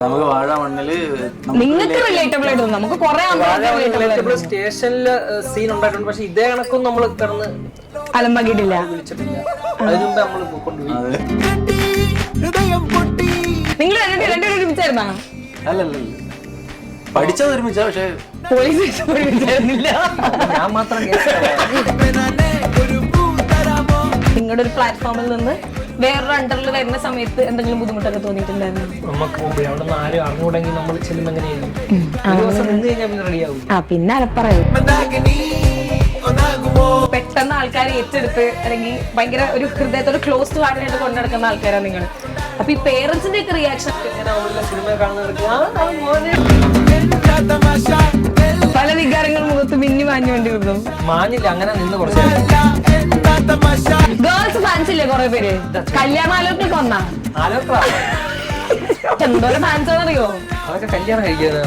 നമുക്ക് വാഴ മണ്ണില് നിങ്ങൾക്ക് റിലേറ്റബിൾ ആയിട്ട് തോന്നും. നമുക്ക് കുറെ സ്റ്റേഷനില് സീൻ ഉണ്ടായിട്ടുണ്ട്. പക്ഷെ ഇതേ കണക്കും നമ്മൾ കിടന്ന് അലമ്പാക്കിയിട്ടില്ല, വിളിച്ചിട്ടില്ല. അതിനു മുമ്പ് നമ്മൾ കൊണ്ടുപോയി. നിങ്ങൾ രണ്ടുപേരും ഒരുമിച്ചായിരുന്നാ? അല്ലല്ല പഠിച്ചത് ഒരുമിച്ചാ, പക്ഷെ പോലീസ് ഒരുമിച്ചായിരുന്നില്ല. ഞാൻ മാത്രം നിങ്ങളുടെ ഒരു പ്ലാറ്റ്ഫോമിൽ നിന്ന് വേറൊരു അണ്ടറിൽ വരുന്ന സമയത്ത് എന്തെങ്കിലും ബുദ്ധിമുട്ടൊക്കെ തോന്നിയിട്ടുണ്ടായിരുന്നു? നമുക്ക് മുമ്പേ അവിടെ നിന്ന് ആരും അറിഞ്ഞുകൂടെങ്കിൽ നമ്മൾ ചെല്ലുമ്പോൾ എങ്ങനെയായിരുന്നു? പിന്നെ റെഡിയാവും. പിന്നെ അലപ്പറയും പെട്ടെന്ന് ആൾക്കാർ ഏറ്റെടുത്ത് അല്ലെങ്കിൽ ഭയങ്കര ഒരു ഹൃദയത്തോട് ക്ലോസ് ടു ഹാർട്ടിനായിട്ട് കൊണ്ടു നടക്കുന്ന ആൾക്കാരാണ് നിങ്ങൾ. അപ്പൊ ഈ പേരൻസിന്റെ ഒക്കെ റിയാക്ഷൻ സിനിമ കാണുന്നവർക്ക് പല വികാരങ്ങൾ മുഖത്ത് മിന്നി മാഞ്ഞുകൊണ്ടിരുന്നു. മാഞ്ഞില്ല, അങ്ങനെ നിന്ന് കുറച്ച് ഗേൾസ് ഫാൻസ് ഇല്ലേ കുറെ പേര്? കല്യാണാലോട്ടൊക്കെ വന്നാ എന്തോരം ഫാൻസ് ആണെന്നറിയോ? അതൊക്കെ കല്യാണം കഴിക്കുന്നത്